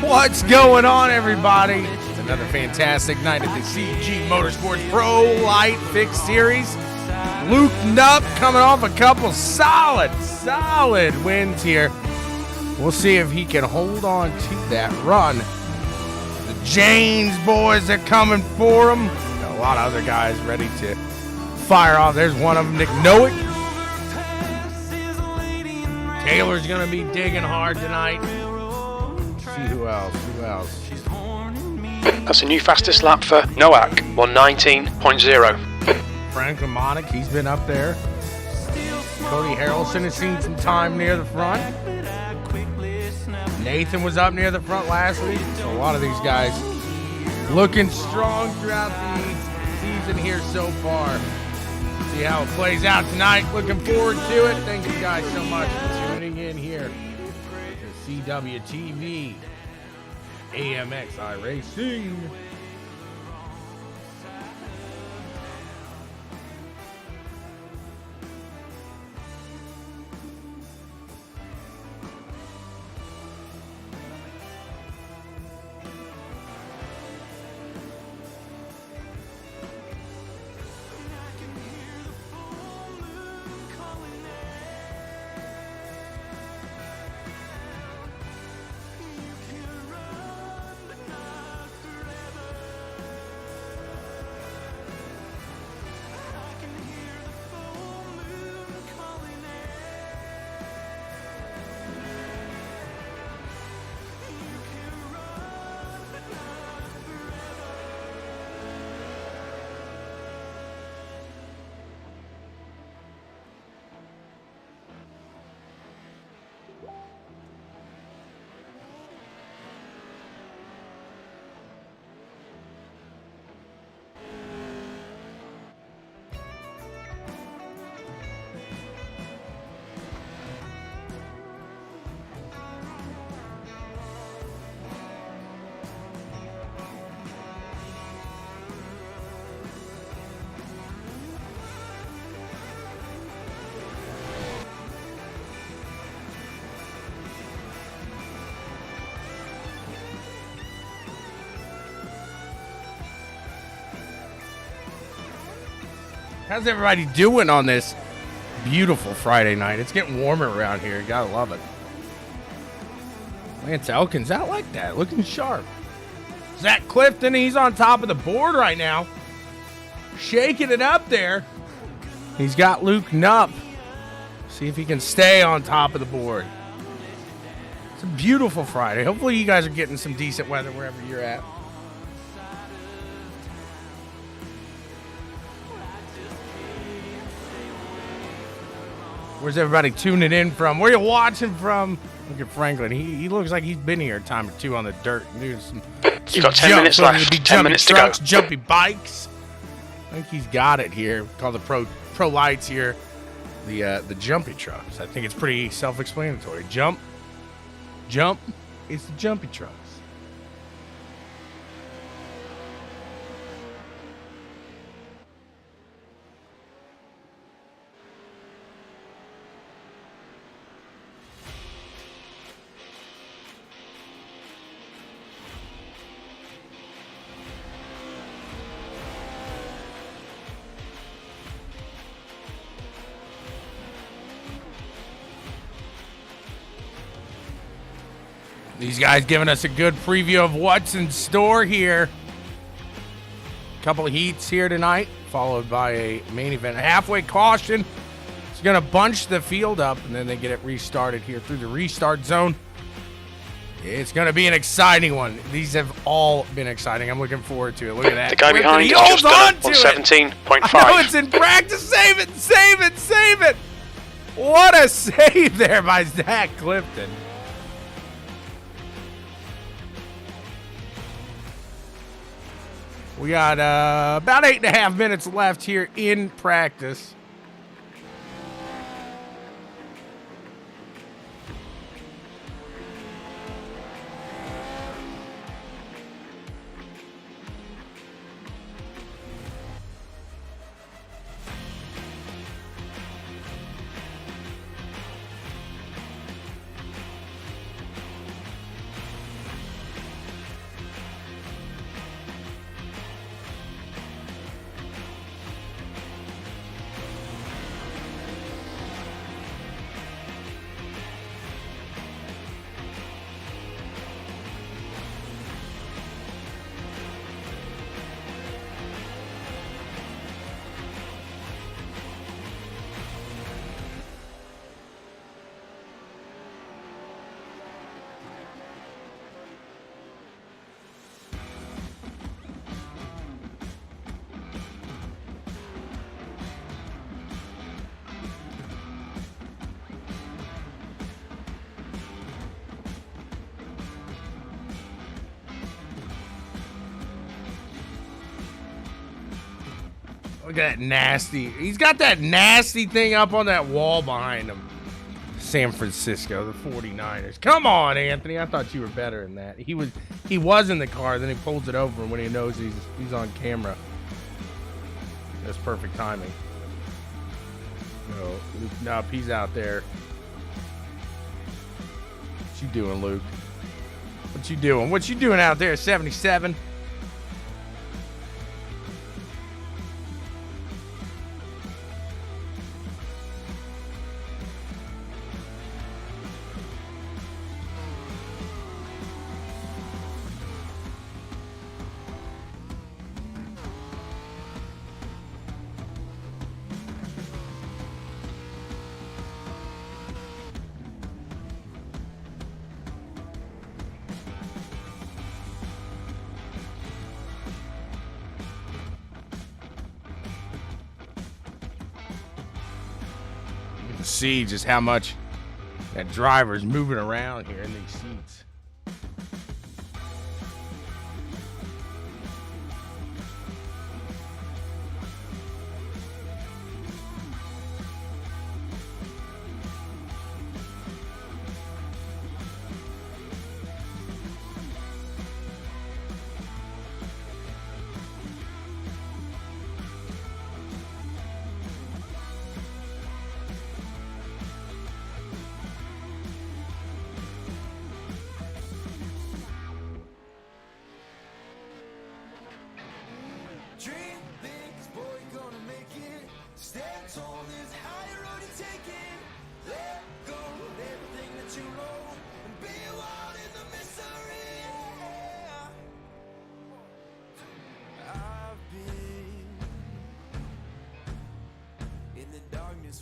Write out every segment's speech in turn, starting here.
What's going on, everybody? It's another fantastic night at the CG Motorsports Pro Light Fix Series. Luke Knuckle coming off a couple solid wins here. We'll see if he can hold on to that run. The Janes boys are coming for him. Got a lot of other guys ready to fire off. There's one of them, Nick Nowick. Taylor's going to be digging hard tonight. See who else. That's a new fastest lap for Noak, 119.0. Franklin Monick, he's been up there. Cody Harrelson has seen some time near the front. Nathan was up near the front last week. So a lot of these guys looking strong throughout the season here so far. See how it plays out tonight. Looking forward to it. Thank you guys so much for tuning in here to CWTV, AMX, iRacing. How's everybody doing on this beautiful Friday night? It's getting warmer around here. You gotta love it. Lance Elkin's out like that, looking sharp. Zach Clifton, he's on top of the board right now. Shaking it up there. He's got Luke Knuckle. See if he can stay on top of the board. It's a beautiful Friday. Hopefully you guys are getting some decent weather wherever you're at. Where's everybody tuning in from? Where you watching from? Look at Franklin. He looks like he's been here a time or two on the dirt. Doing You got 10 minutes left. 10 minutes to go. Jumpy bikes. I think he's got it here. Called the Pro Lights here. The jumpy trucks. I think it's pretty self-explanatory. Jump. It's the jumpy trucks. These guys giving us a good preview of what's in store here. A couple of heats here tonight, followed by a main event. A halfway caution. It's going to bunch the field up, and then they get it restarted here through the restart zone. It's going to be an exciting one. These have all been exciting. I'm looking forward to it. Look at that. The guy behind he has holds just done on it to on 17.5. I know it's in practice. Save it. What a save there by Zach Clifton. We got about 8.5 minutes left here in practice. Look at that nasty. He's got that nasty thing up on that wall behind him. San Francisco, the 49ers. Come on, Anthony. I thought you were better than that. He was in the car, then he pulls it over when he knows he's on camera. That's perfect timing. No, Luke Knupp, he's out there. What you doing, Luke? What you doing? What you doing out there, 77? See just how much that driver's moving around here in these seats.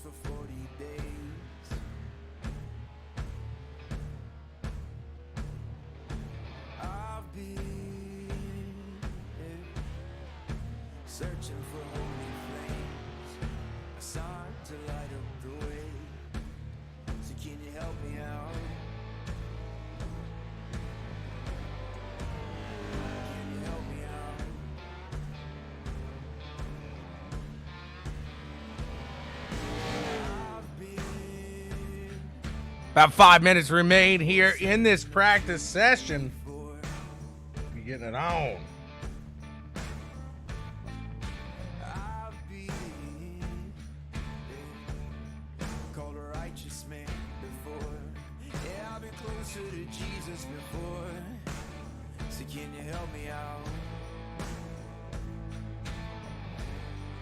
For 40 days, I've been searching for holy flames, a sign to light up the way. So can you help me out? Can you help me out? About 5 minutes remain here in this practice session. Be getting it on. Called a righteous man before. Yeah, I've been closer to Jesus before. So can you help me out?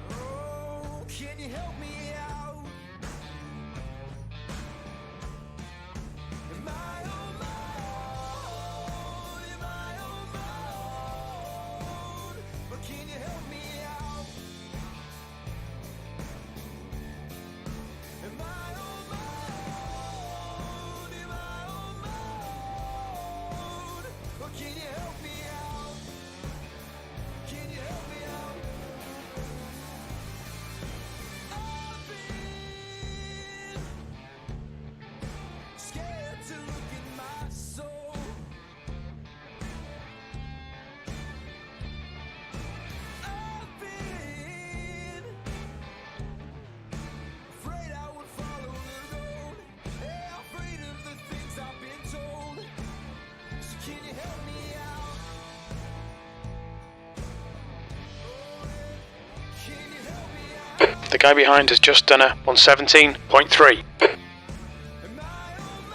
Oh, can you help me out? Am I on my own? Am I on my own? But can you help me out? Am I on my own? Am I on my own? But can you help me out? Can you help me out? I've been scared to look in my soul. I've been afraid I would follow the road. Yeah, afraid of the things I've been told. So can you help me out? Oh, yeah. Can you help me out? The guy behind has just done a 117.3. Am I on my own?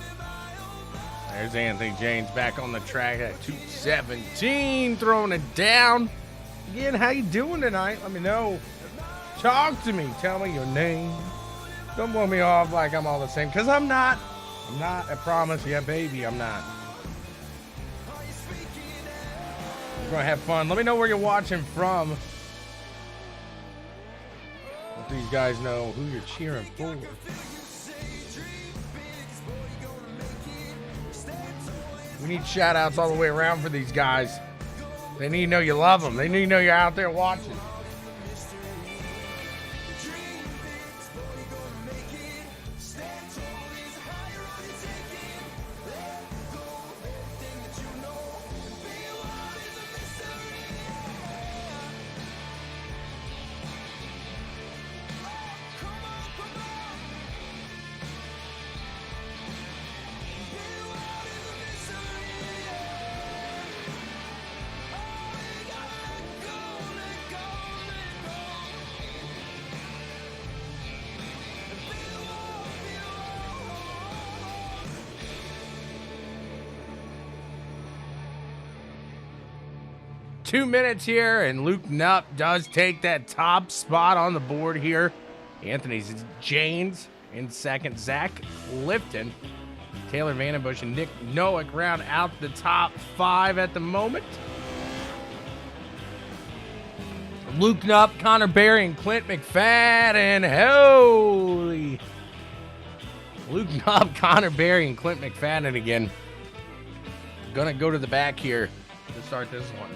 Am I on my There's Anthony James back on the track at 217, throwing it down. Again, how you doing tonight? Let me know. Talk to me. Tell me your name. Don't blow me off like I'm all the same, because I'm not. I'm not. I promise you, baby, I'm not. We're going to have fun. Let me know where you're watching from. Let these guys know who you're cheering for. We need shout outs all the way around for these guys. They need to know you love them. They need to know you're out there watching. 2 minutes here, and Luke Knupp does take that top spot on the board here. Anthony Janes in second. Zach Lifton, Taylor Vandenbush, and Nick Noack round out the top 5 at the moment. Luke Knupp, Connor Berry, and Clint McFadden. Holy. Luke Knupp, Connor Berry, and Clint McFadden again. Gonna go to the back here to start this one.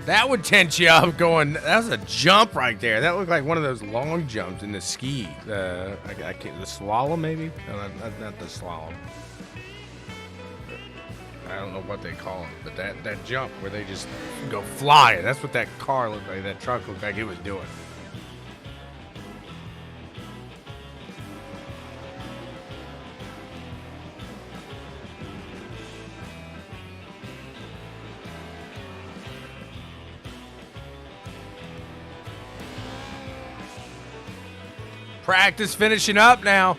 That would tense you up going, that was a jump right there. That looked like one of those long jumps in the ski. I can't, the slalom maybe? No, not the slalom. I don't know what they call it, but that jump where they just go flying. That's what that car looked like, that truck looked like it was doing. Practice finishing up now.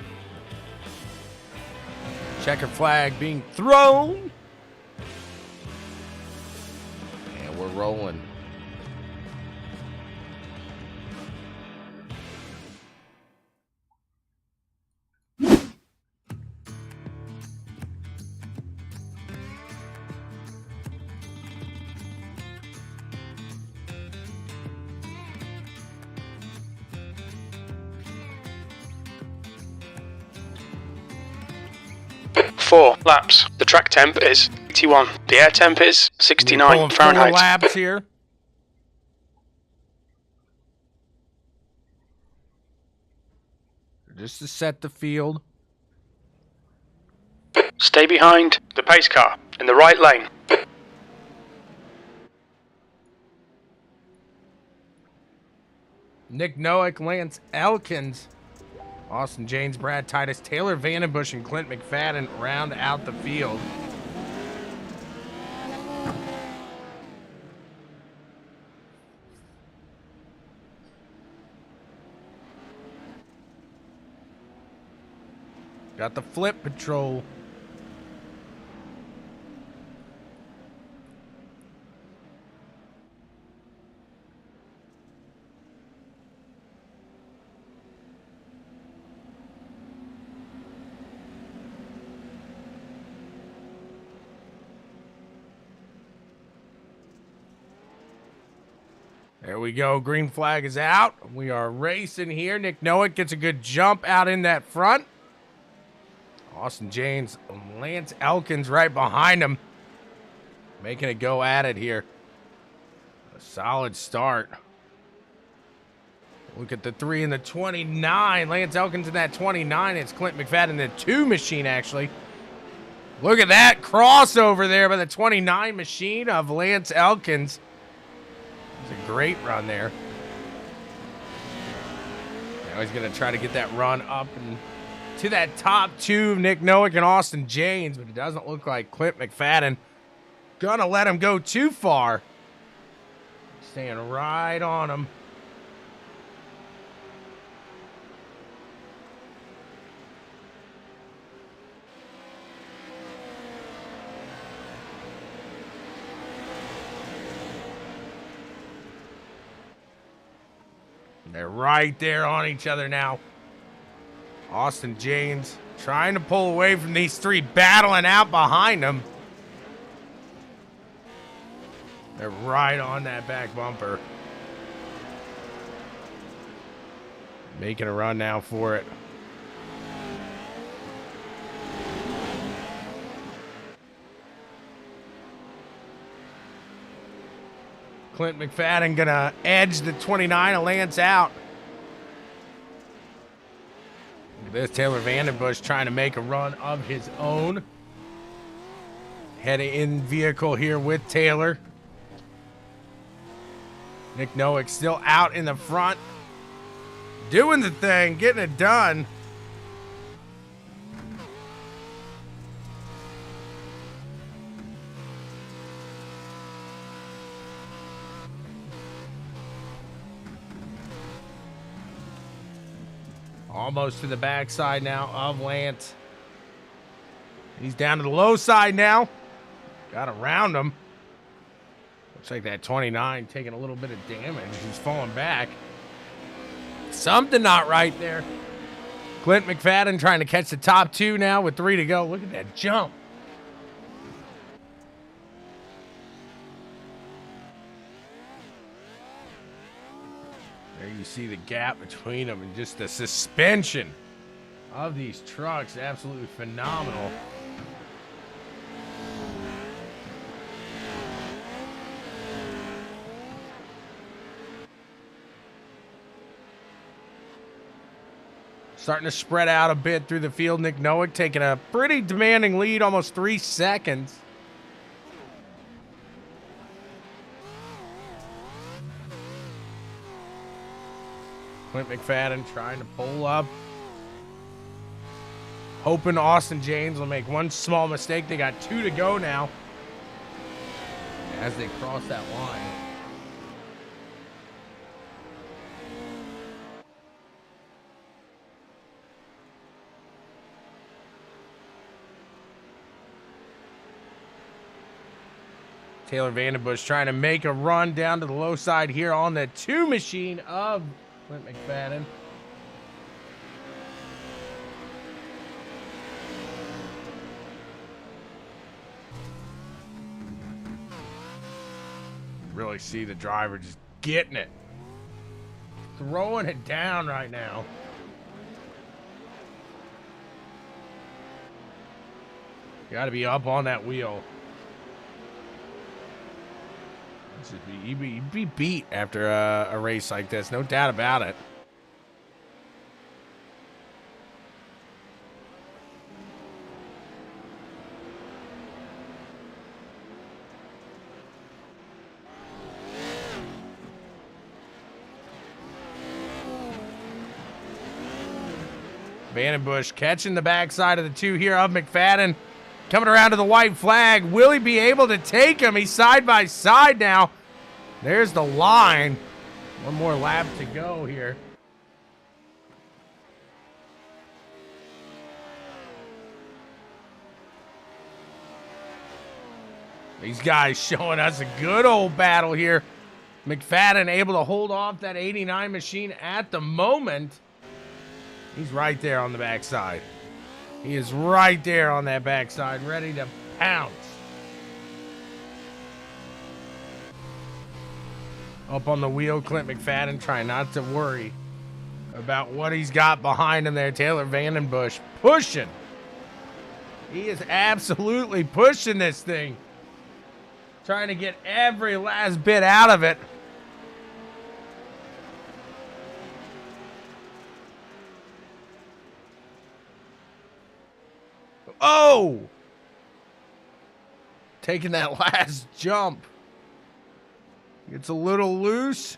Checker flag being thrown. And we're rolling. Four laps. The track temp is 81. The air temp is 69 Pulling Fahrenheit. 4 laps here. Just to set the field. Stay behind the pace car in the right lane. Nick Noack, Lance Elkins, Austin Janes, Brad Titus, Taylor Vandenbush, and Clint McFadden round out the field. Got the flip patrol. There we go. Green flag is out. We are racing here. Nick Noack gets a good jump out in that front. Austin Janes, Lance Elkins right behind him. Making a go at it here. A solid start. Look at the 3 and the 29. Lance Elkins in that 29. It's Clint McFadden in the 2 machine, actually. Look at that crossover there by the 29 machine of Lance Elkins. It's a great run there. Now he's going to try to get that run up and to that top 2, Nick Noack and Austin Janes, but it doesn't look like Clint McFadden going to let him go too far. Staying right on him. They're right there on each other now. Austin Janes trying to pull away from these 3 battling out behind him. They're right on that back bumper. Making a run now for it. Clint McFadden gonna edge the 29 of Lance out. Look at this, Taylor Vandenbush trying to make a run of his own. Heading in vehicle here with Taylor. Nick Nowick still out in the front. Doing the thing, getting it done. Almost to the backside now of Lance. He's down to the low side now. Got around him. Looks like that 29 taking a little bit of damage. He's falling back. Something not right there. Clint McFadden trying to catch the top two now with 3 to go. Look at that jump. There you see the gap between them and just the suspension of these trucks. Absolutely phenomenal. Starting to spread out a bit through the field. Nick Nowick taking a pretty demanding lead, almost 3 seconds. Clint McFadden trying to pull up. Hoping Austin James will make one small mistake. They got 2 to go now as they cross that line. Taylor Vandenbush trying to make a run down to the low side here on the 2 machine of Clint McFadden. Really see the driver just getting it. Throwing it down right now. Got to be up on that wheel. You'd be beat after a race like this, no doubt about it. Vandenbush catching the backside of the 2 here of McFadden. Coming around to the white flag. Will he be able to take him? He's side by side now. There's the line. One more lap to go here. These guys showing us a good old battle here. McFadden able to hold off that 89 machine at the moment. He's right there on the backside. He is right there on that backside, ready to pounce. Up on the wheel, Clint McFadden trying not to worry about what he's got behind him there. Taylor Vandenbush pushing. He is absolutely pushing this thing. Trying to get every last bit out of it. Oh! Taking that last jump. It's a little loose.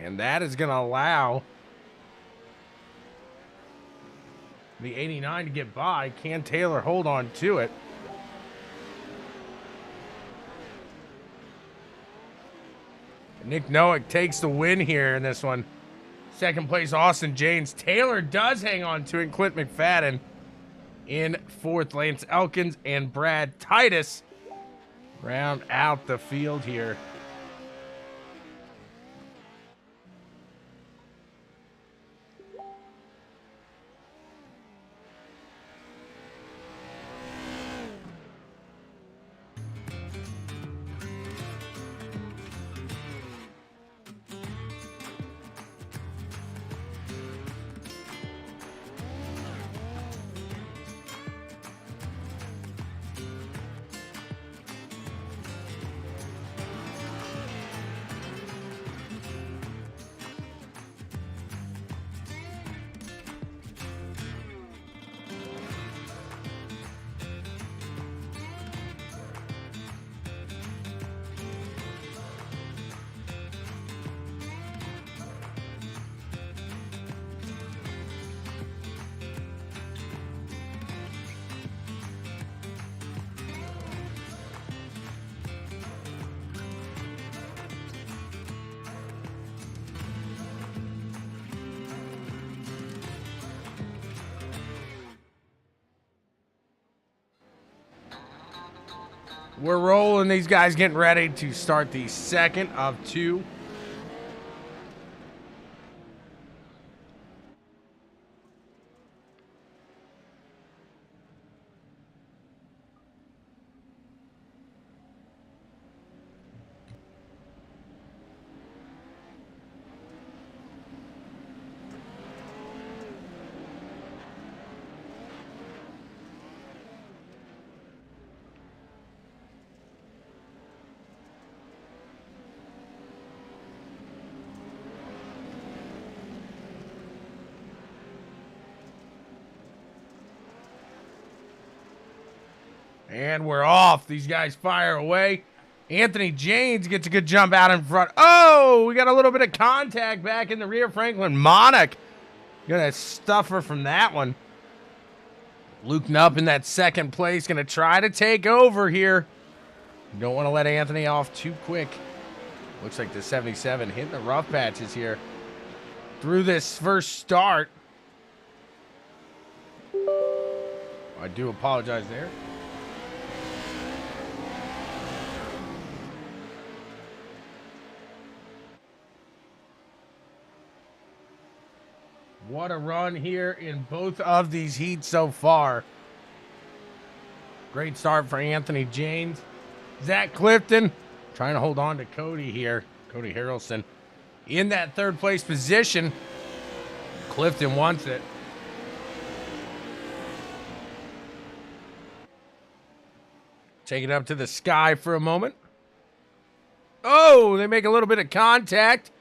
And that is going to allow the 89 to get by. Can Taylor hold on to it? Nick Nowick takes the win here in this one. Second place, Austin James. Taylor does hang on to it. Clint McFadden in 4th. Lance Elkins and Brad Titus round out the field here. We're rolling. These guys getting ready to start the second of two. And we're off. These guys fire away. Anthony James gets a good jump out in front. Oh, we got a little bit of contact back in the rear. Franklin Monarch gonna stuff her from that one. Luke Knupp in that second place. Gonna try to take over here. You don't want to let Anthony off too quick. Looks like the 77 hitting the rough patches here through this first start. I do apologize there. What a run here in both of these heats so far. Great start for Anthony James. Zach Clifton trying to hold on to Cody here. Cody Harrelson in that third place position. Clifton wants it. Take it up to the sky for a moment. Oh, they make a little bit of contact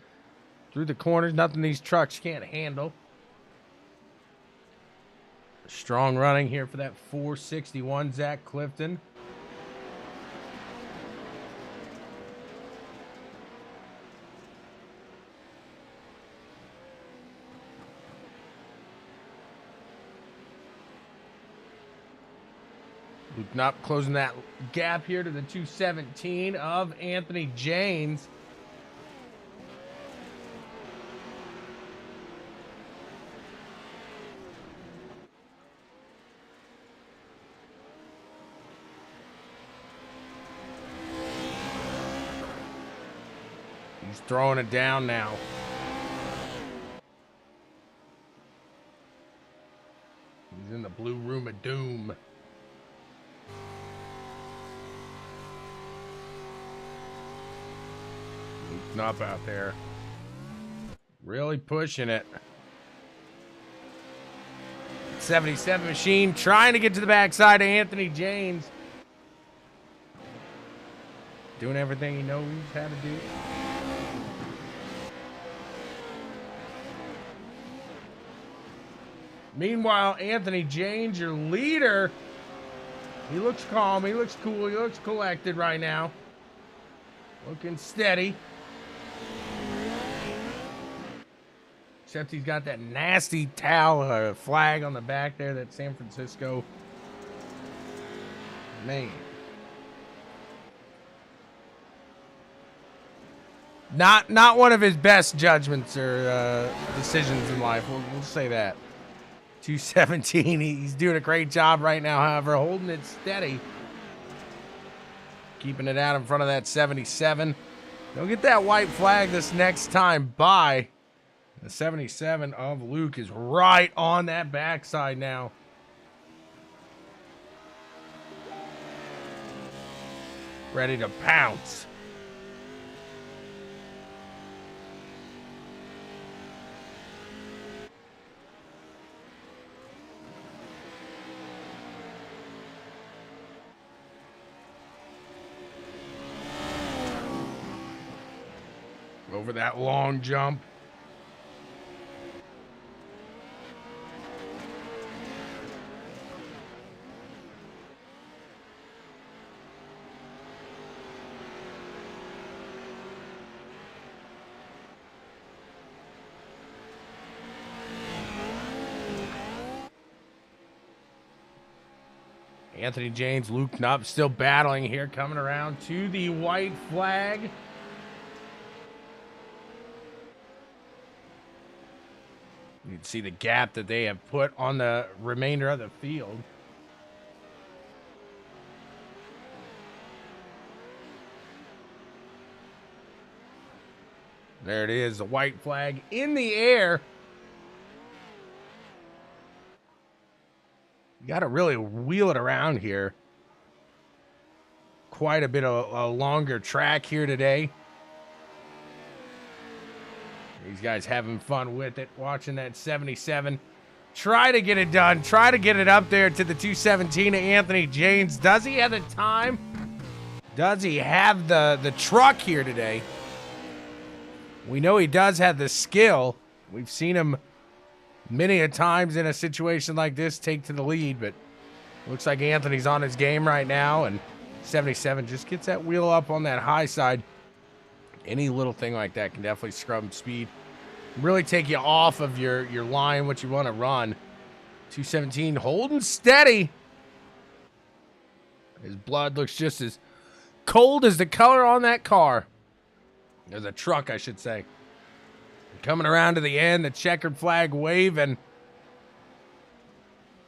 through the corners. Nothing these trucks can't handle. Strong running here for that 461 Zach Clifton. Luke Knupp closing that gap here to the 217 of Anthony James. He's throwing it down now. He's in the blue room of doom. Luke Knupp out there. Really pushing it. 77 machine trying to get to the backside of Anthony James. Doing everything he knows how to do. Meanwhile, Anthony James, your leader, he looks calm, he looks cool, he looks collected right now. Looking steady. Except he's got that nasty towel flag on the back there, that San Francisco. Man. Not one of his best judgments or decisions in life. We'll say that. 217. He's doing a great job right now, however, holding it steady. Keeping it out in front of that 77. Don't get that white flag this next time by. The 77 of Luke is right on that backside now. Ready to pounce. Over that long jump. Anthony James, Luke Knupp still battling here, coming around to the white flag. You can see the gap that they have put on the remainder of the field. There it is, the white flag in the air. You got to really wheel it around here. Quite a bit of a longer track here today. These guys having fun with it, watching that 77. Try to get it done. Try to get it up there to the 217 of Anthony James. Does he have the time? Does he have the truck here today? We know he does have the skill. We've seen him many a times in a situation like this take to the lead, but looks like Anthony's on his game right now, and 77 just gets that wheel up on that high side. Any little thing like that can definitely scrub speed. Really take you off of your line, what you want to run. 217 holding steady. His blood looks just as cold as the color on that car. There's a truck, I should say. Coming around to the end, the checkered flag waving.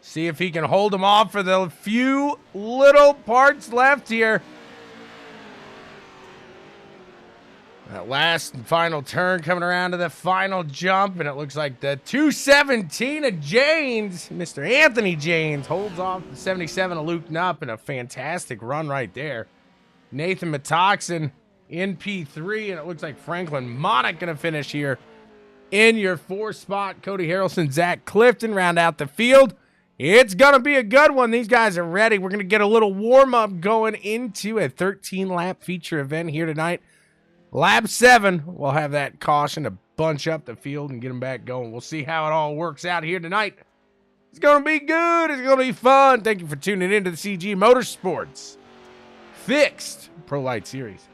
See if he can hold him off for the few little parts left here. That last and final turn coming around to the final jump, and it looks like the 217 of Janes, Mr. Anthony Janes, holds off the 77 of Luke Knupp, and a fantastic run right there. Nathan Metoxen in P3, and it looks like Franklin Monick going to finish here in your 4th spot. Cody Harrelson, Zach Clifton round out the field. It's going to be a good one. These guys are ready. We're going to get a little warm-up going into a 13-lap feature event here tonight. Lap 7, we'll have that caution to bunch up the field and get them back going. We'll see how it all works out here tonight. It's going to be good. It's going to be fun. Thank you for tuning in to the CG Motorsports Fixed Pro Light Series.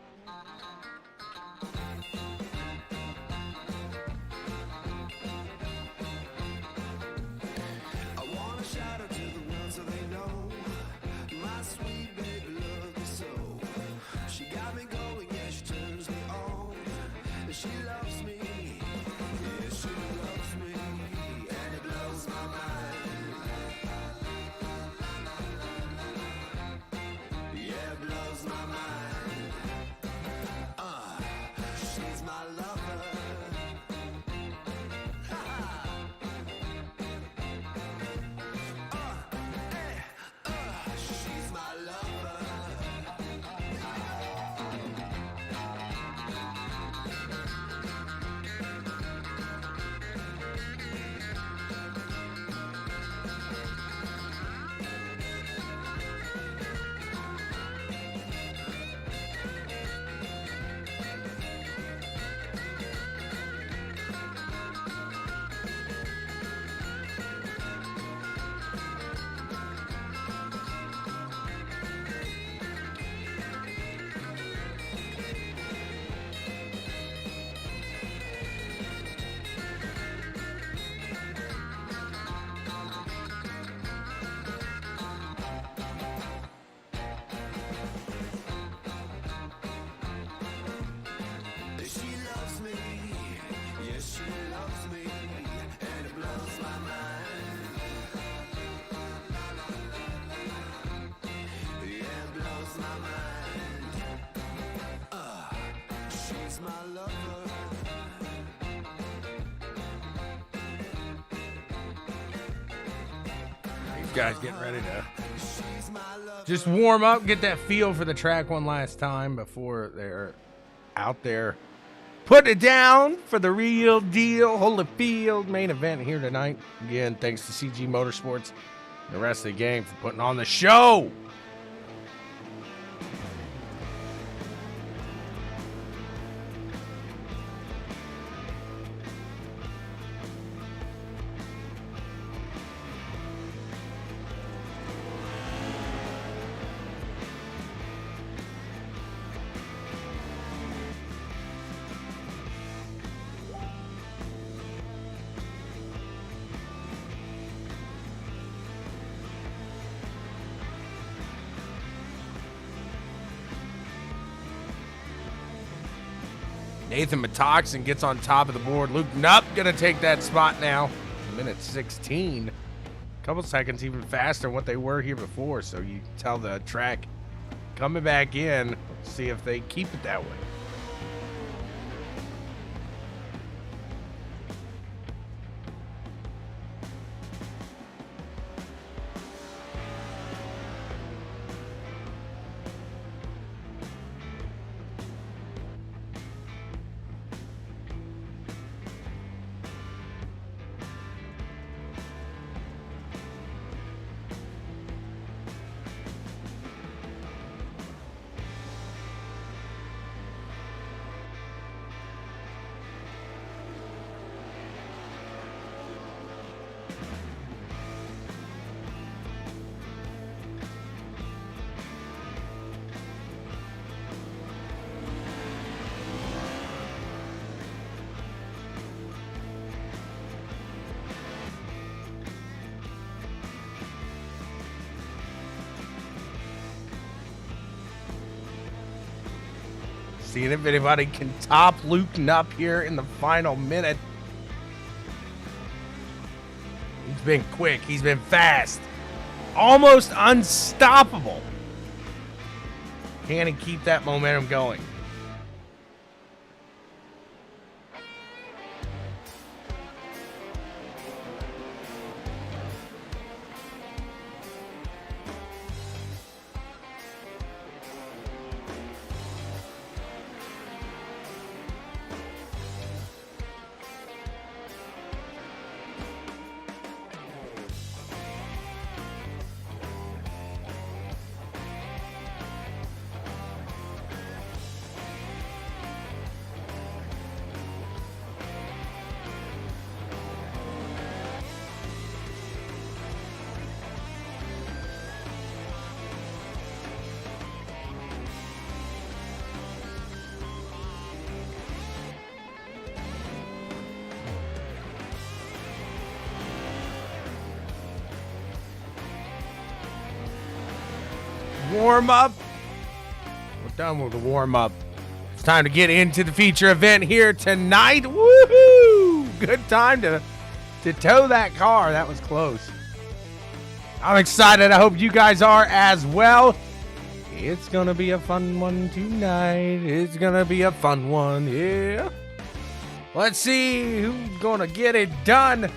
She loves me, yeah, she loves me, and it blows my mind. Yeah, it blows my mind. She's my lover. She's my lover. Guys getting ready to just warm up, get that feel for the track one last time before they're out there putting it down for the real deal Holyfield main event here tonight. Again, thanks to CG Motorsports and the rest of the gang for putting on the show. Nathan Metoxen gets on top of the board. Luke Knupp going to take that spot now. Minute 16. A couple seconds even faster than what they were here before. So you tell the track coming back in. Let's see if they keep it that way. Seeing if anybody can top Luke Knupp here in the final minute. He's been quick. He's been fast. Almost unstoppable. Can he keep that momentum going? Warm up. We're done with the warm up. It's time to get into the feature event here tonight. Woohoo! Good time to tow that car. That was close. I'm excited. I hope you guys are as well. It's gonna be a fun one tonight. It's gonna be a fun one, yeah. Let's see who's gonna get it done.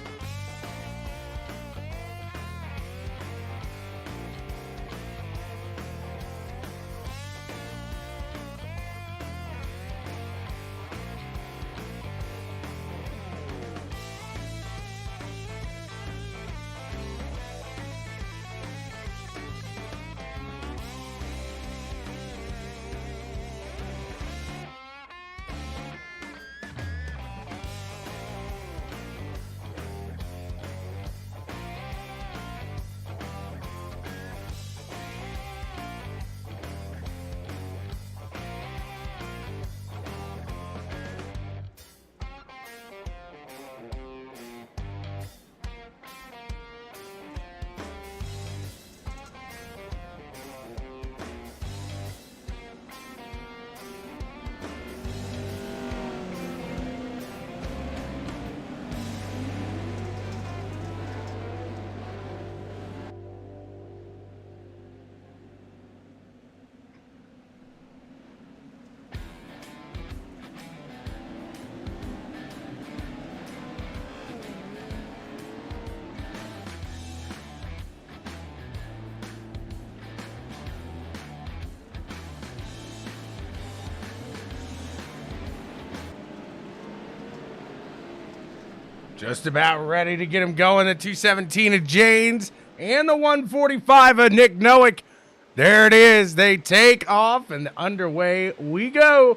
Just about ready to get him going. The 217 of Janes and the 145 of Nick Nowick. There it is. They take off and underway we go.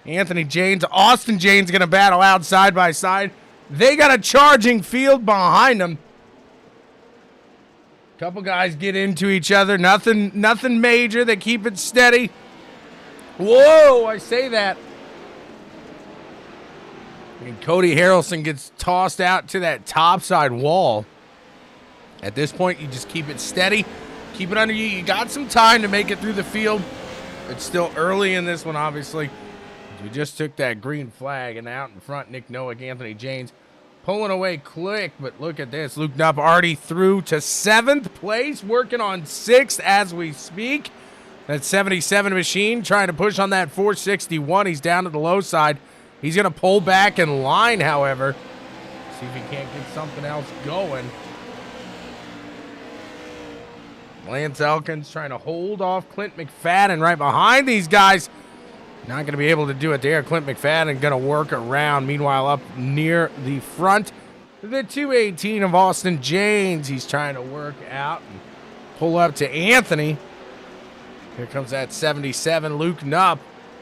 Anthony Janes, Austin Janes going to battle out side by side. They got a charging field behind them. Couple guys get into each other. Nothing major. They keep it steady. Whoa, I say that. And Cody Harrelson gets tossed out to that topside wall. At this point, you just keep it steady. Keep it under you. You got some time to make it through the field. It's still early in this one, obviously. We just took that green flag, and out in front, Nick Nowick, Anthony Janes pulling away quick. But look at this. Luke Knupp already through to 7th place, working on 6th as we speak. That 77 machine trying to push on that 461. He's down to the low side. He's going to pull back in line, however. See if he can't get something else going. Lance Elkins trying to hold off Clint McFadden right behind these guys. Not going to be able to do it there. Clint McFadden going to work around. Meanwhile, up near the front, the 218 of Austin Janes. He's trying to work out and pull up to Anthony. Here comes that 77, Luke Knupp.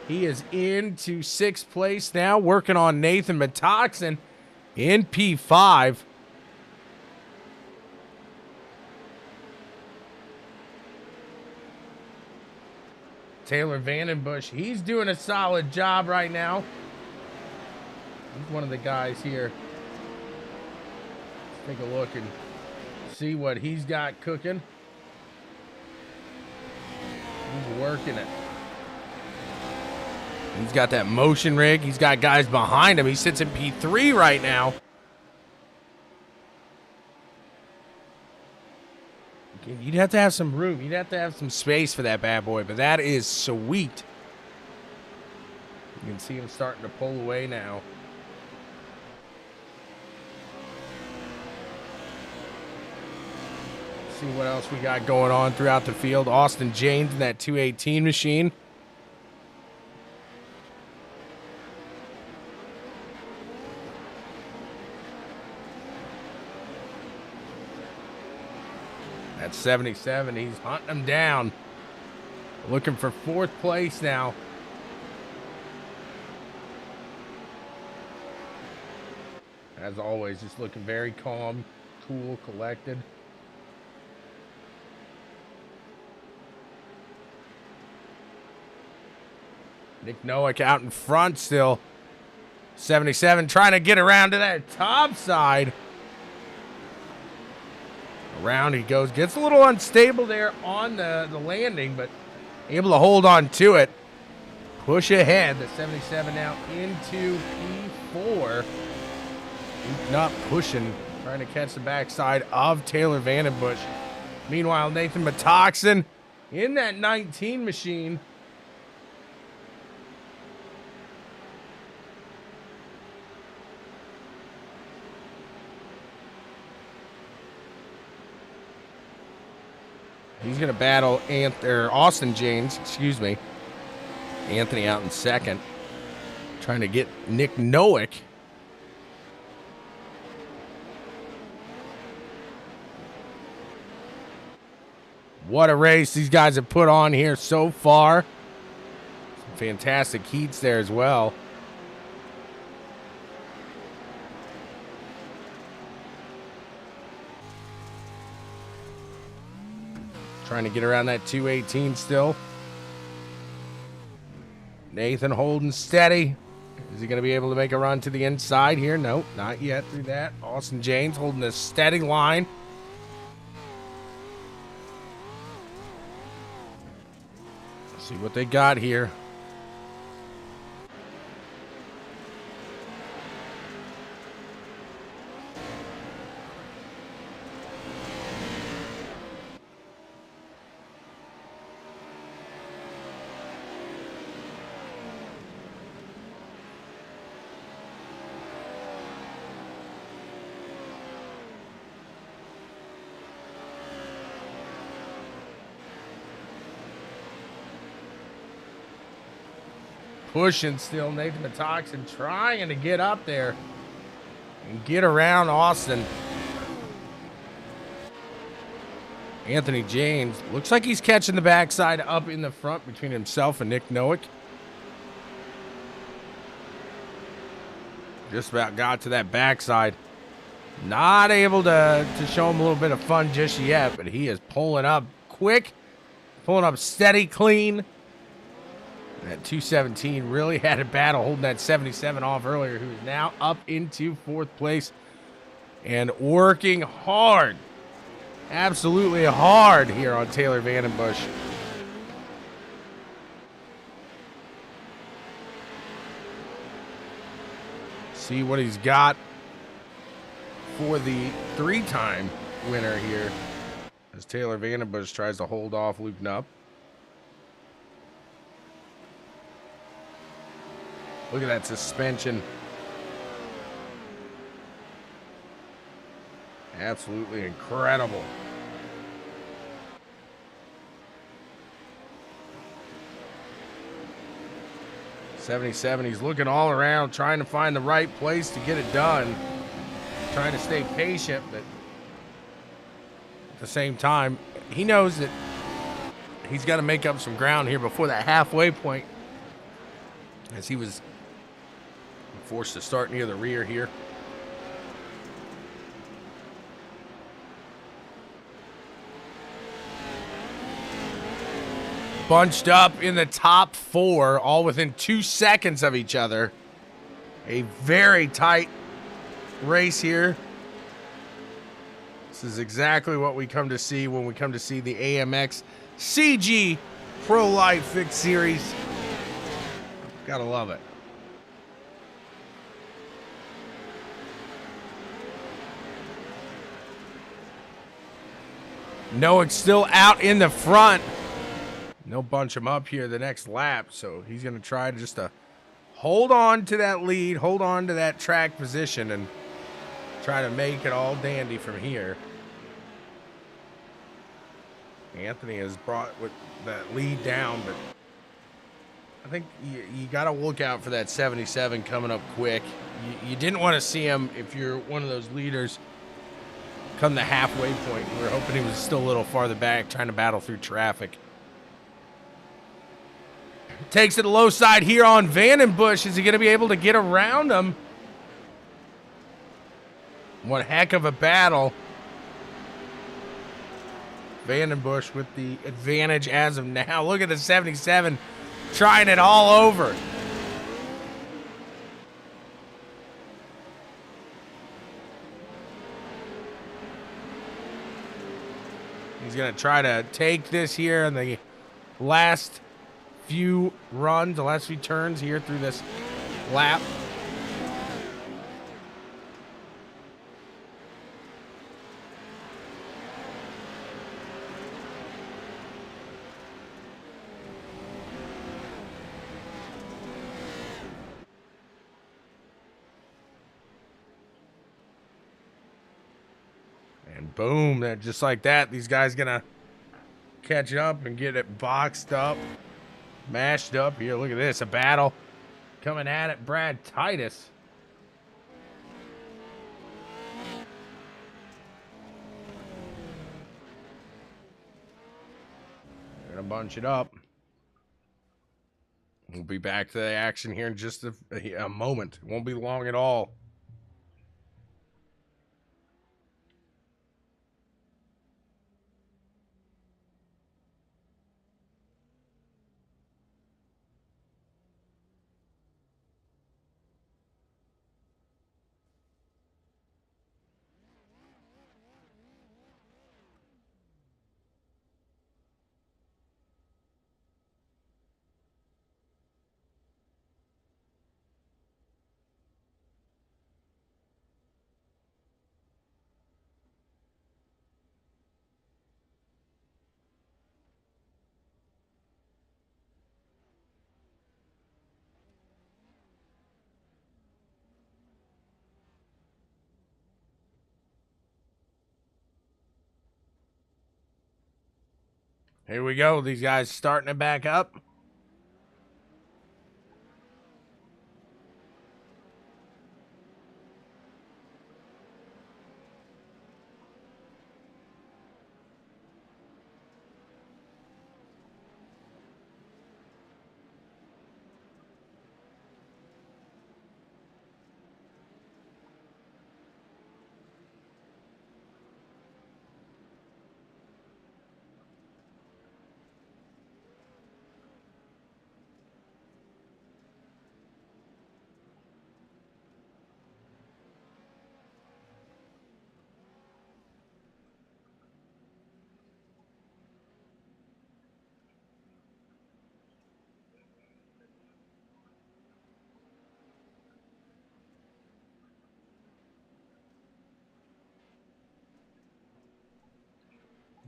He is into 6th place now, working on Nathan Metoxen in P5. Taylor Vandenbush, he's doing a solid job right now. He's one of the guys here. Let's take a look and see what he's got cooking. He's working it. He's got that motion rig. He's got guys behind him. He sits in P3 right now. You'd have to have some room. You'd have to have some space for that bad boy, but that is sweet. You can see him starting to pull away now. See what else we got going on throughout the field. Austin James in that 218 machine. At 77, he's hunting him down. Looking for 4th place now. As always, just looking very calm, cool, collected. Nick Noack out in front still. 77 trying to get around to that top side. Around he goes. Gets a little unstable there on the landing, but able to hold on to it. Push ahead. The 77 now into P4. Not pushing. Trying to catch the backside of Taylor Vandenbush. Meanwhile, Nathan Metoxen in that 19 machine. He's going to battle Austin James, excuse me. Anthony out in second. Trying to get Nick Noack. What a race these guys have put on here so far. Some fantastic heats there as well. Trying to get around that 218 still. Nathan holding steady. Is he going to be able to make a run to the inside here? No, not yet through that. Austin James holding a steady line. Let's see what they got here. Pushing still, Nathan Metoxen trying to get up there and get around Austin. Anthony James looks like he's catching the backside up in the front between himself and Nick Noack. Just about got to that backside. Not able to show him a little bit of fun just yet, but he is pulling up quick, pulling up steady, clean. That 217 really had a battle holding that 77 off earlier, who is now up into 4th place and working hard, absolutely hard here on Taylor Vandenbush. See what he's got for the 3-time winner here as Taylor Vandenbush tries to hold off Luke Knupp. Look at that suspension. Absolutely incredible. .77, he's looking all around, trying to find the right place to get it done. Trying to stay patient, but at the same time, he knows that he's got to make up some ground here before that halfway point, as he was forced to start near the rear here. bunched up in the top 4, all within 2 seconds of each other. A very tight race here. This is exactly what we come to see when we come to see the AMX CG Pro Light Fix Series. Gotta love it. Noah's still out in the front. They'll bunch him up here the next lap, so he's going to try just to hold on to that lead, hold on to that track position, and try to make it all dandy from here. Anthony has brought with that lead down, but I think you got to look out for that 77 coming up quick. You didn't want to see him if you're one of those leaders come the halfway point. We were hoping he was still a little farther back, trying to battle through traffic. Takes it to the low side here on Vandenbush. Is he going to be able to get around him? One heck of a battle. Vandenbush with the advantage as of now. Look at the 77 trying it all over. He's going to try to take this here in the last few runs, the last few turns here through this lap. And boom, that just like that, these guys gonna catch up and get it boxed up, mashed up here. Look at this, a battle coming at it. Brad Titus. They're gonna bunch it up. We'll be back to the action here in just a moment. It won't be long at all. Here we go. These guys starting it back up.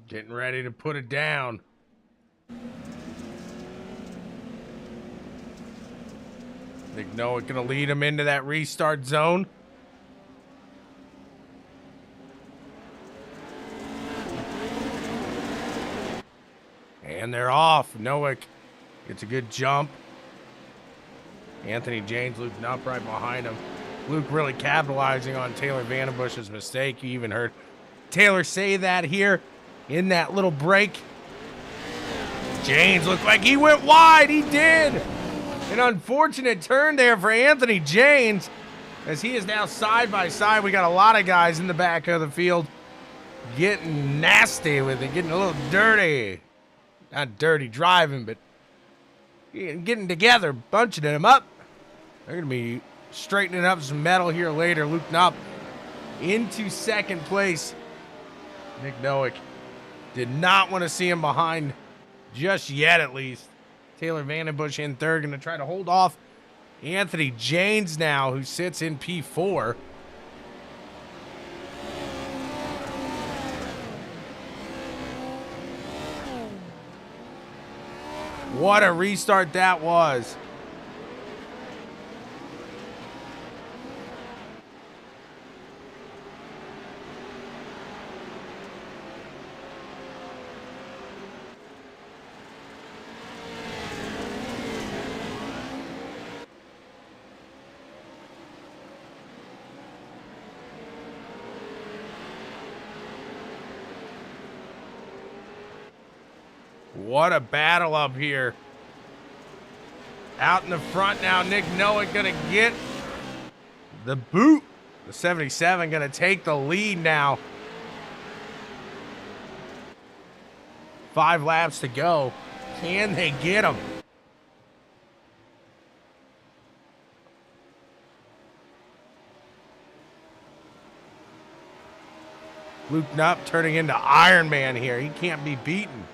Getting ready to put it down. Think Noah gonna lead him into that restart zone. And they're off. Noah gets a good jump. Anthony James, Luke Knuckle right behind him. Luke really capitalizing on Taylor Vandenbush's mistake. You even heard Taylor say that here in that little break. James looked like he went wide. He did. An unfortunate turn there for Anthony James, as he is now side by side. We got a lot of guys in the back of the field getting nasty with it, getting a little dirty. Not dirty driving, but getting together, bunching them up. They're going to be straightening up some metal here later. Luke Knupp into second place. Nick Nowick did not want to see him behind just yet, at least. Taylor Vandenbush in third, going to try to hold off Anthony Janes now, who sits in P4. What a restart that was. What a battle up here. Out in the front now, Nick Nowick gonna get the boot. The 77 gonna take the lead now. 5 laps to go. Can they get him? Luke Knupp turning into Iron Man here. He can't be beaten.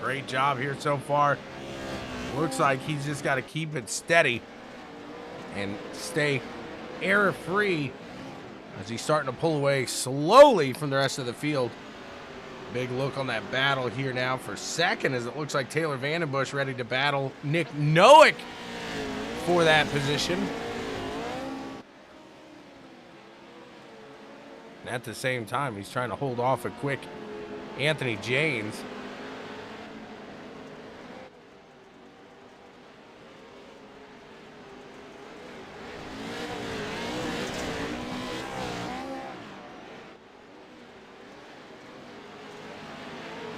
Great job here so far. Looks like he's just got to keep it steady and stay error-free as he's starting to pull away slowly from the rest of the field. Big look on that battle here now for second, as it looks like Taylor Vandenbush ready to battle Nick Nowick for that position. And at the same time, he's trying to hold off a quick Anthony Janes.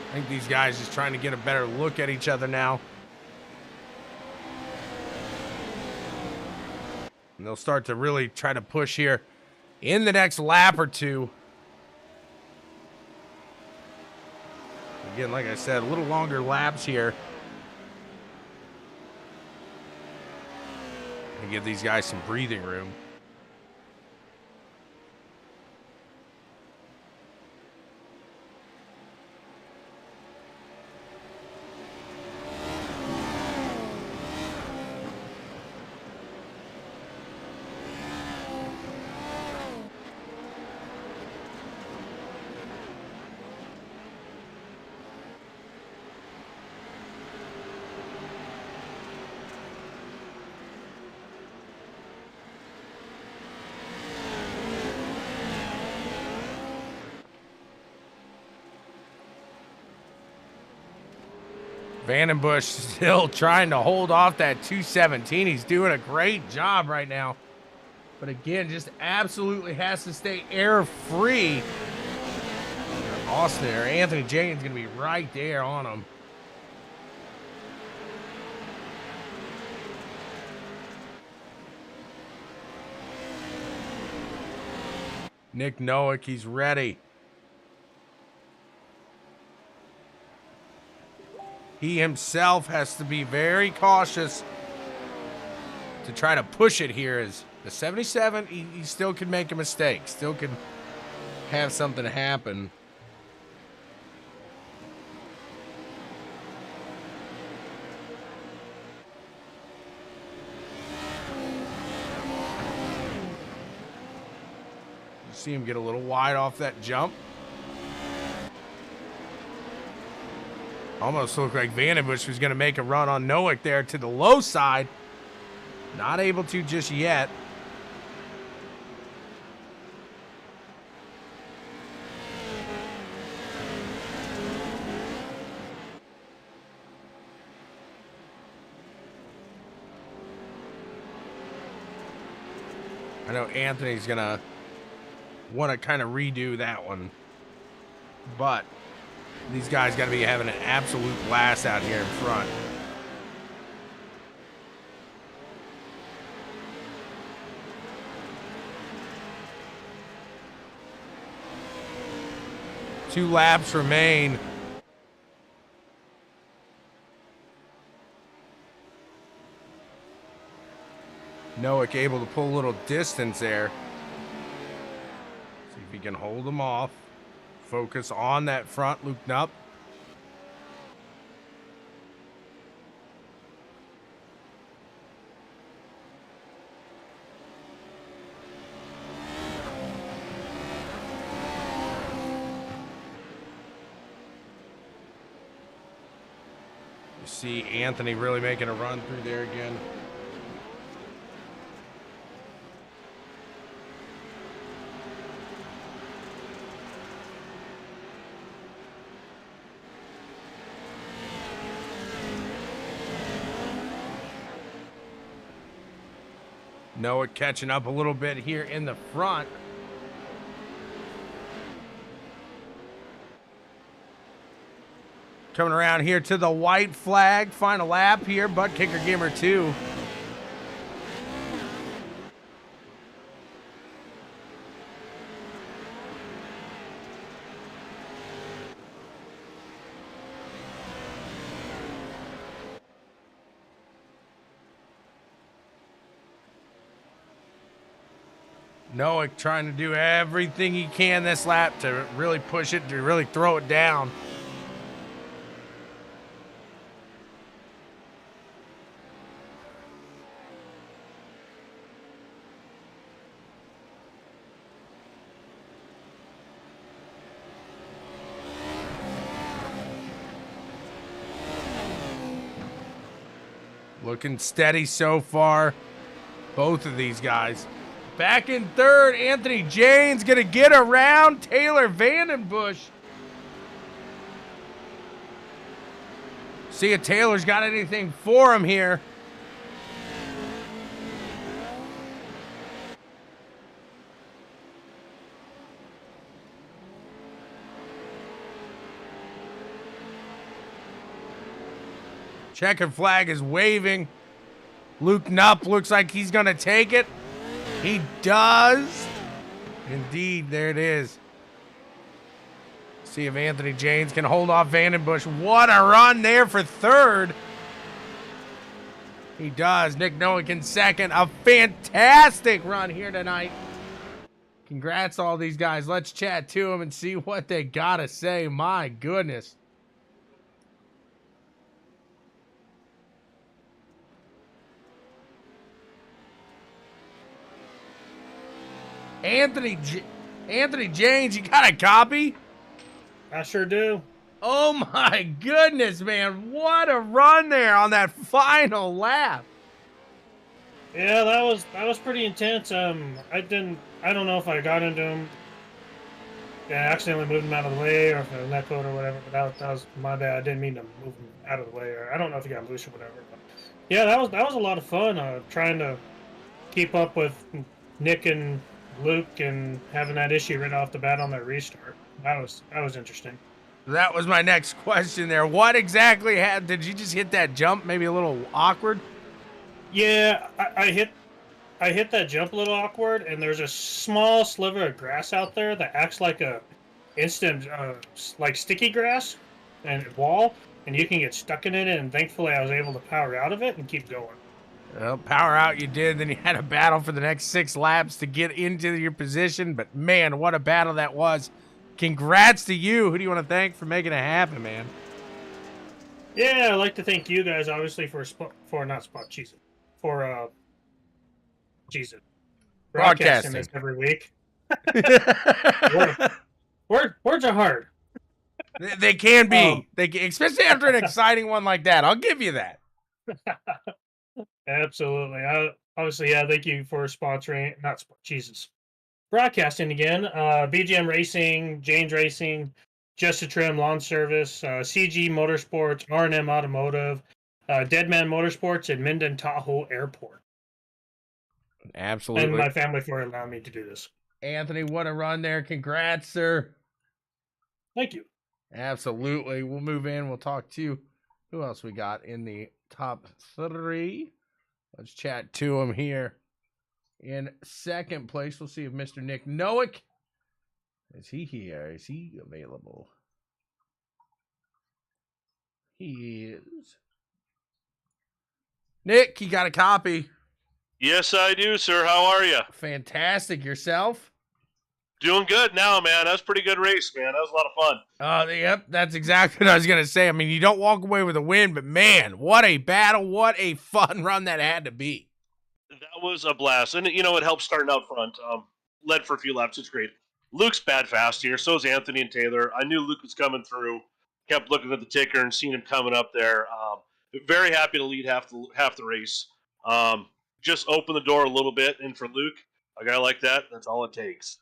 I think these guys just trying to get a better look at each other now. And they'll start to really try to push here in the next lap or two. Again, like I said, a little longer laps here. And give these guys some breathing room. Vandenbush still trying to hold off that 217. He's doing a great job right now. But again, just absolutely has to stay error-free. Austin or Anthony Janes going to be right there on him. Nick Nowick, he's ready. He himself has to be very cautious to try to push it here. As the 77, he still can make a mistake, still can have something happen. You see him get a little wide off that jump. Almost looked like Vandenbush was going to make a run on Nowick there to the low side. Not able to just yet. I know Anthony's going to want to kind of redo that one. But These guys got to be having an absolute blast out here in front. Two laps remain. Noack able to pull a little distance there. See if he can hold them off. Focus on that front Luke Knupp. You see Anthony really making a run through there again. Noah catching up a little bit here in the front. Coming around here to the white flag. Final lap here. ButtKicker Gamer 2. Noah trying to do everything he can this lap to really push it, to really throw it down. Looking steady so far, both of these guys. Back in third, Anthony Jane's gonna get around Taylor Vandenbush. See if Taylor's got anything for him here. Checkered flag is waving. Luke Knupp looks like he's gonna take it. He does. Indeed, there it is. See if Anthony Janes can hold off Vandenbush. What a run there for third. He does. Nick Noack in second. A fantastic run here tonight. Congrats to all these guys. Let's chat to them and see what they gotta say. My goodness. Anthony Janes, you got a copy? I sure do. Oh my goodness, man. What a run there on that final lap. Yeah, that was pretty intense. I don't know if I got into him. Yeah, I accidentally moved him out of the way, or if I let go or whatever. But that was my bad. I didn't mean to move him out of the way, or I don't know if he got loose or whatever. But yeah, that was a lot of fun. Trying to keep up with Nick and Luke and having that issue right off the bat on that restart. That was interesting. That was my next question there. What exactly did you just hit that jump? Maybe a little awkward? Yeah, I hit that jump a little awkward, and there's a small sliver of grass out there that acts like a instant like sticky grass and wall, and you can get stuck in it. And thankfully, I was able to power out of it and keep going. Well, power out you did. Then you had a battle for the next 6 laps to get into your position. But man, what a battle that was. Congrats to you. Who do you want to thank for making it happen, man? Yeah, I'd like to thank you guys, obviously, for broadcasting this every week. Words are hard. They can be. Especially after an exciting one like that. I'll give you that. Absolutely. Obviously, yeah, thank you for sponsoring, broadcasting again. BGM Racing, Janes Racing, Just a Trim Lawn Service, CG Motorsports, R&M Automotive, Deadman Motorsports, and Minden Tahoe Airport. Absolutely. And my family for allowing me to do this. Anthony, what a run there. Congrats, sir. Thank you. Absolutely. We'll move in. We'll talk to who else we got in the top 3. Let's chat to him here. In second place, we'll see if Mr. Nick Nowick, is he here? Is he available? He is. Nick, you got a copy. Yes, I do, sir. How are you? Fantastic. Yourself? Doing good now, man. That was a pretty good race, man. That was a lot of fun. Yep, that's exactly what I was going to say. I mean, you don't walk away with a win, but man, what a battle. What a fun run that had to be. That was a blast. And, you know, it helps starting out front. Led for a few laps. It's great. Luke's bad fast here. So is Anthony and Taylor. I knew Luke was coming through. Kept looking at the ticker and seeing him coming up there. Very happy to lead half the race. Just open the door a little bit. And for Luke, a guy like that, that's all it takes.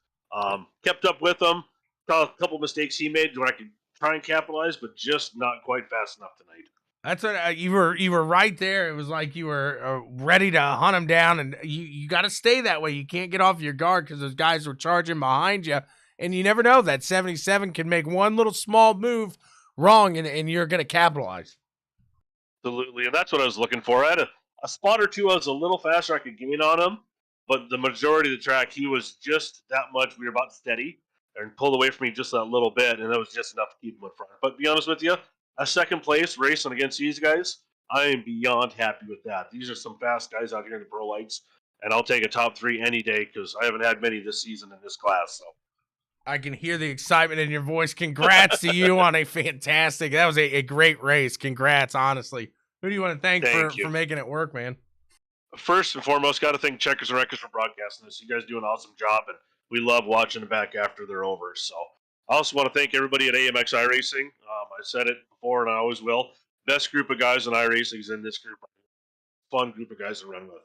Kept up with him. Saw a couple mistakes he made where I could try and capitalize, but just not quite fast enough tonight. That's what you were right there. It was like you were ready to hunt him down, and you got to stay that way. You can't get off your guard because those guys were charging behind you, and you never know, that 77 can make one little small move wrong, and you're going to capitalize. Absolutely, and that's what I was looking for. I had a spot or two I was a little faster. I could gain on him, but the majority of the track, he was just that much. We were about steady and pulled away from me just that little bit, and that was just enough to keep him in front. But to be honest with you, a second place racing against these guys, I am beyond happy with that. These are some fast guys out here in the pro lights, and I'll take a top 3 any day because I haven't had many this season in this class. So I can hear the excitement in your voice. Congrats to you on a fantastic. That was a great race. Congrats, honestly. Who do you want to thank for making it work, man? First and foremost, got to thank Checkers and Wreckers for broadcasting this. You guys do an awesome job, and we love watching them back after they're over. So I also want to thank everybody at AMX iRacing. I said it before, and I always will. Best group of guys in iRacing is in this group. Fun group of guys to run with.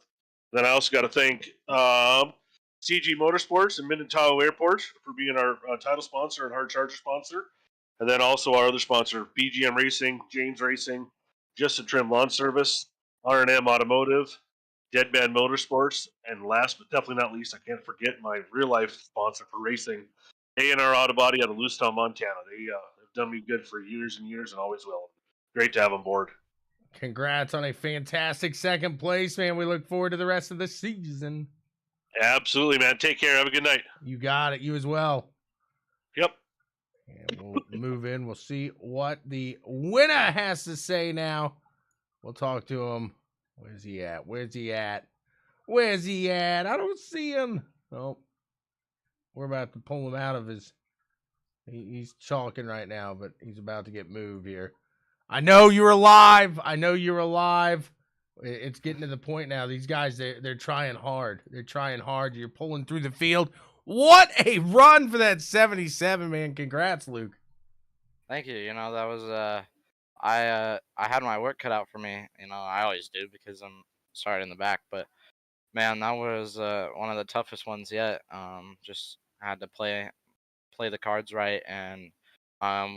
Then I also got to thank CG Motorsports and Mindanao Airport for being our title sponsor and hard charger sponsor. And then also our other sponsor, BGM Racing, James Racing, Just a Trim Lawn Service, R&M Automotive, Deadman Motorsports, and last but definitely not least, I can't forget my real-life sponsor for racing, A&R Auto Body out of Lewistown, Montana. They have done me good for years and years and always will. Great to have on board. Congrats on a fantastic second place, man. We look forward to the rest of the season. Absolutely, man. Take care. Have a good night. You got it. You as well. Yep. And we'll move in. We'll see what the winner has to say now. We'll talk to him. Where's he at? Where's he at? Where's he at? I don't see him. Oh, we're about to pull him out of his. He's chalking right now, but he's about to get moved here. I know you're alive. I know you're alive. It's getting to the point now. These guys, they're trying hard. They're trying hard. You're pulling through the field. What a run for that 77, man. Congrats, Luke. Thank you. You know, that was I had my work cut out for me. You know, I always do because I'm started in the back, but man, that was one of the toughest ones yet. Just had to play the cards right, and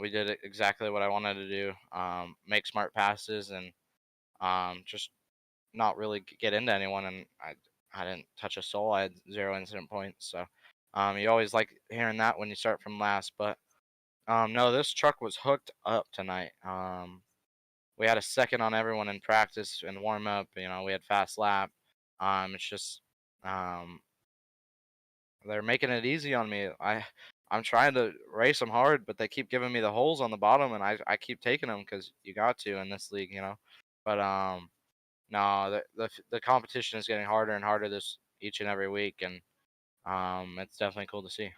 we did exactly what I wanted to do. Make smart passes and just not really get into anyone, and I didn't touch a soul. I had 0 incident points, so you always like hearing that when you start from last. But no, this truck was hooked up tonight. We had a second on everyone in practice and warm up. You know, we had fast lap. It's just they're making it easy on me. I'm trying to race them hard, but they keep giving me the holes on the bottom, and I keep taking them because you got to in this league, you know. But no, the competition is getting harder and harder each and every week, and it's definitely cool to see.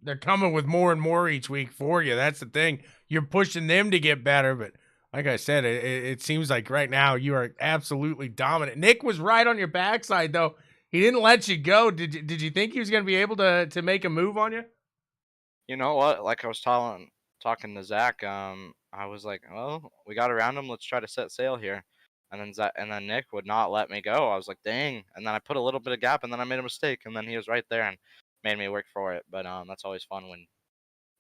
They're coming with more and more each week for you. That's the thing. You're pushing them to get better, but like I said, it seems like right now you are absolutely dominant. Nick was right on your backside, though. He didn't let you go. Did you think he was going to be able to make a move on you? You know what? Like I was talking to Zach, I was like, well, we got around him. Let's try to set sail here. And then Nick would not let me go. I was like, dang. And then I put a little bit of gap, and then I made a mistake. And then he was right there and made me work for it. But that's always fun when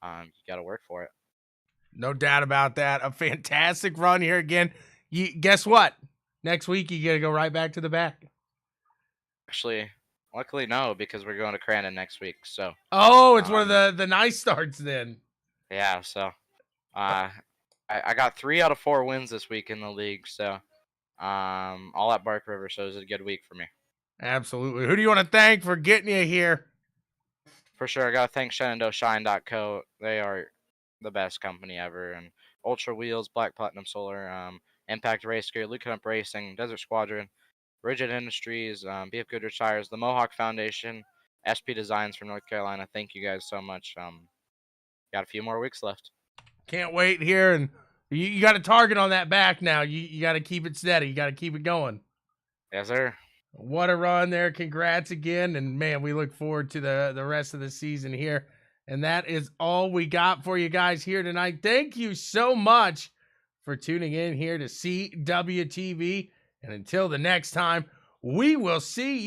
you got to work for it. No doubt about that. A fantastic run here again. Guess what? Next week, you got to go right back to the back. Actually, luckily, no, because we're going to Crandon next week. So. Oh, it's one of the nice starts then. Yeah, so I got 3 out of 4 wins this week in the league, so all at Bark River, so it was a good week for me. Absolutely. Who do you want to thank for getting you here? For sure, I gotta thank Shenandoah.co. They are the best company ever, and Ultra Wheels, Black Platinum Solar, Impact Race Gear, Luke Up Racing, Desert Squadron, Rigid Industries, BF Goodrich Tires, the Mohawk Foundation, SP Designs from North Carolina. Thank you guys so much. Got a few more weeks left. Can't wait here, and you got a target on that back now. You got to keep it steady. You got to keep it going. Yes, sir. What a run there. Congrats again. And man, we look forward to the rest of the season here. And that is all we got for you guys here tonight. Thank you so much for tuning in here to CWTV. And until the next time, we will see you.